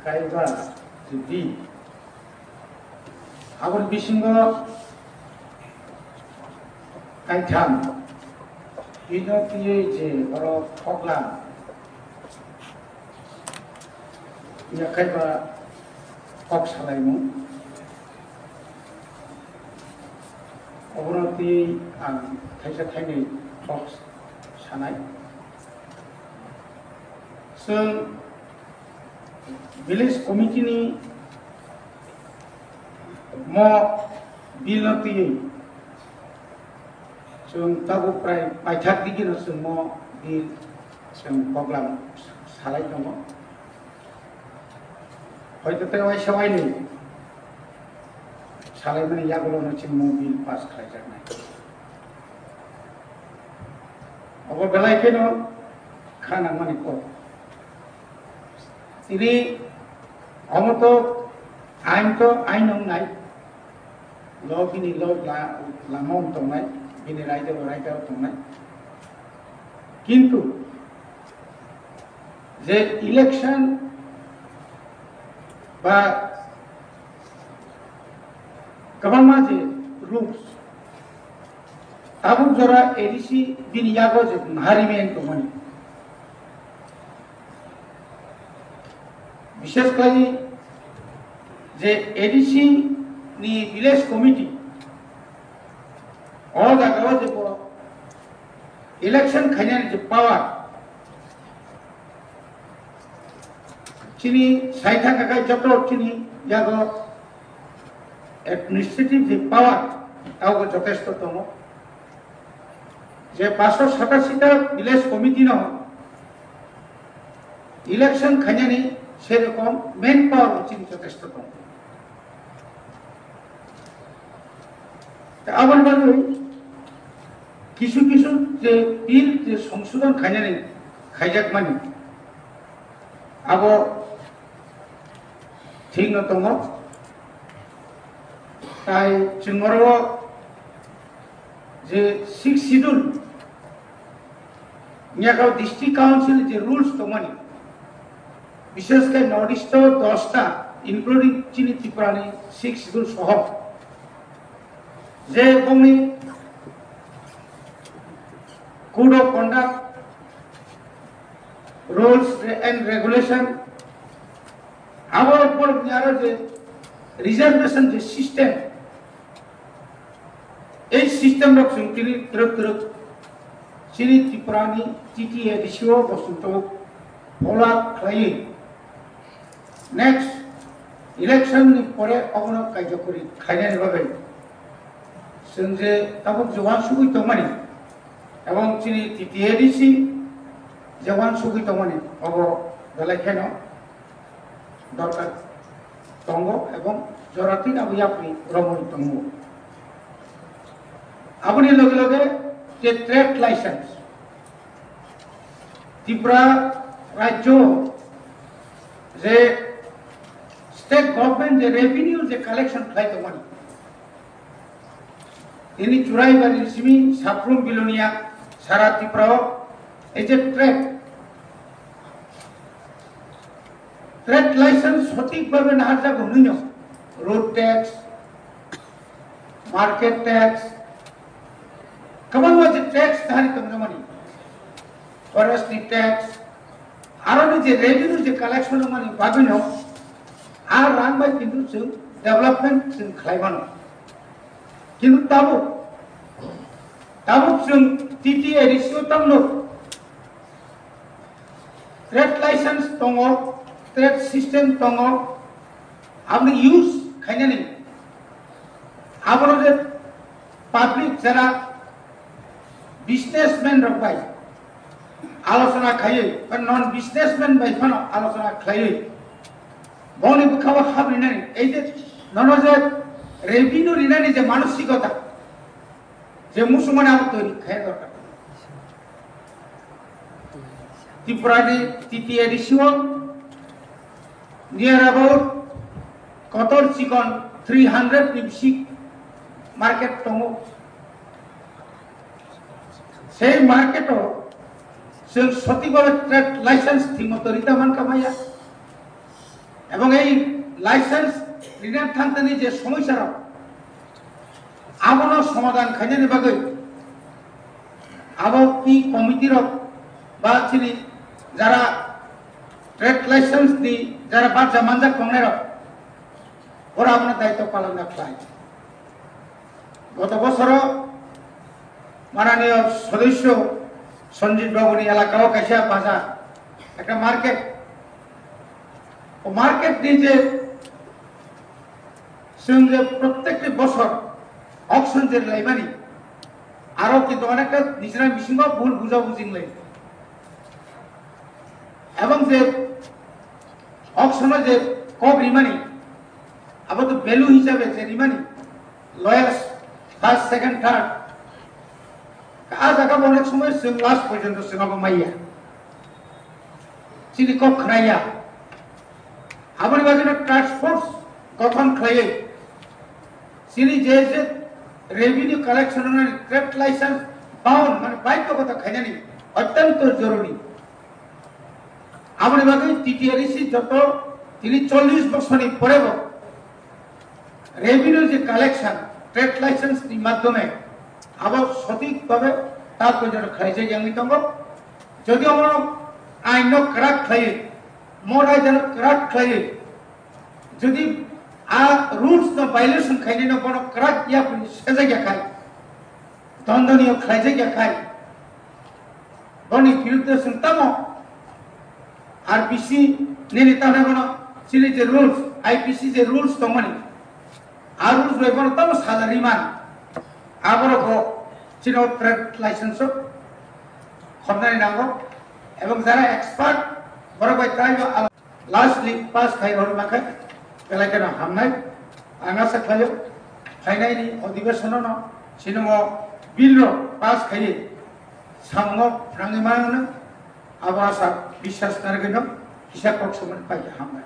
kaiba di abon bisingo kaitham ino tiye je oro phokla ya kaiba phok salaimu अबनति आं थाइसे थाइनै बक्स सानाय जों भिलेज कमिटिनि म बिलतियै जों ताबो प्राय बायथारदिगिर जों म बिल जों प्रग्राम सालाय दङ हयतो तेवाय सवायनि सालायमाने यागोलावनो जों बिल पास खालायजानाय अब बेलायखेनो खाना माने को तिनि हमतो आइन नाय ल बिनि ल लामाव दंनाय बिनि रायदाव दंनाय किन्तु जे इलेक्शन बा गोबां जे रुल्स ताबुक जरा एडिसि बिनि यागो जे हारिमेन दंमोन विशेषकै जे एडिसि नि विलेज कमिटी अ जागाव जे इलेक्शन खायनानि जे पावर चिनि साइथा काकाय जतो चिनि यागो एडमिनिस्ट्रेटिव पावर तावको যথেষ্ট दङ जे 587टा विलेज कमिटी न इलेक्शन खायनानि सेरकम मेन पावर चिनि যথেষ্ট दङ ता आबार बागै किछु जे बिल जे संशोधन खायनानि खायजाक मानि आबो ठीक न दङ ताई जोंरो जे 6 शिड्यूल नियागाव डिस्ट्रिक्ट काउंसिल जे रूल्स दंमोन विशेषकर नॉर्थ ईस्ट 10टा इंक्लूडिंग चिनी त्रिपुरानि 6 शिड्यूल सह जे गंनि code of conduct rules and regulation आवर ऊपर यारो जे रिजर्वेशन जे सिस्टम এই সিস্টেম রক সুংতিনি ত্রক চিনি ত্রিপুরানি টিটি এডিসিও বসন্ত বলা খাই নেক্সট ইলেকশন नि পরে অবনক কার্যকরী খাইনানি ভাবে जों जे তাবক জওয়ান সুগিতমানি এবং চিনি টিটি এডিসি জওয়ান সুগিতমানি অব বেলাইখানো দরকার দङ এবং जराती आबुयापनि रमन दङ आबुनि लगे लगे जे ट्रेड लाइसेंस त्रिपुरा राज्य जे स्टेट गवर्नमेंट जे रेवेन्यू जे कलेक्शन खालायदोंमोन इनि चुराइबारि सिमि साफ्रोम बिलनिया सारा त्रिपुरायाव एजे ट्रेड लाइसेंस सठिक भावे ना जागौ nano road tax market tax गोबां जे टैक्स धारि दंमोन फरेस्ट टैक्स आरो जे रेवेन्यू जे कलेक्शन माने बाबिनो आ रां बाय किन्तु जों डेवलपमेंट जों खालायबानो किन्तु ताबो जों टीटी एडिसिओ दंनो ट्रेड लाइसेंस दङ ट्रेड सिस्टम दङ आपने यूज खायनानि आबरो जे पब्लिक जरा बिजनेसमैन रक बाय आलोचना खायो नन बिजनेसमैन बाय फन आलोचना खायो बनि बुखावा खाबिनानि ए जे नन जे रेवेन्यू रिनानि जे मानसिकता जे मुसलमान आबो तैरि खाय दरकार त्रिपुरानि TT एडिसिओ near about Kotor Chicken 300 Nipsik market tongo say market जों सती भावे ट्रेड लाइसेंस थी मत रिता मान कमाया এবং এই লাইসেন্স রিনার থানতেনি যে সমস্যার আবনো সমাধান খাইনি বাকি আবো কি কমিটির বা চিনি যারা ট্রেড লাইসেন্স দি যারা বাচ্চা মানজা কংনের ওরা আপনার দায়িত্ব পালন পায় গত বছর মাননীয় সদস্য সঞ্জিত বাবুনি এলাকাও কাছে বাজার একটা মার্কেট নিয়ে যে প্রত্যেকটি বছর অকশন যে লাইবানি আরো কিন্তু অনেকটা নিজেরা মিশিং ভুল বুঝাবুঝি এবং যে অকশনে যে কক রিমানি আবার তো ভ্যালু হিসাবে যে রিমানি লয়েস্ট ফার্স্ট সেকেন্ড থার্ড আজ আগাম অনেক সময় লাস্ট পর্যন্ত সিংহ মাইয়া চিনি কক খাইয়া আমার বাজারে ট্রান্সপোর্ট গঠন খাইয়ে চিনি যে রেভিনিউ কালেকশন ট্রেড লাইসেন্স পাউন মানে বাধ্যকতা খাইনি অত্যন্ত জরুরি আমার বাকি টিটিআরসি যত তিনি 40 বছর পরে রেভিনিউ যে কালেকশন ট্রেড লাইসেন্স মাধ্যমে আবার সঠিকভাবে তার পর্যন্ত খাইছে জানি তঙ্গ যদি আমরা আইন ক্রাক খাইয়ে মোরাই যেন ক্রাক খাইয়ে যদি রুলস ন ভাইলেশন খাইনি ন বড় ক্রাক ইয়া সেজে গিয়া খাই দণ্ডনীয় খাইছে গিয়া খাই বনি বিরুদ্ধে শুনতাম আর পিসি নেনি তাহলে বড় চিলি যে রুলস আইপিসি যে রুলস তো মানে আর রুলস বড় তাও সাদা রিমান আবার চিনো ট্রেড লাইসেন্স খরনানি নাঙ্গো এবং যারা এক্সপার্ট বড় বাই তাই লাস্টলি পাস খাই হল মাখাই বেলায় কেন হামনাই আঙাসা খাইও খাইনাইনি অধিবেশন ন সিনেমা বিল পাস খাইয়ে সামঙ্গ রাঙি মান আবার আশা বিশ্বাস নারগেন হিসাব সময় পাই হামনাই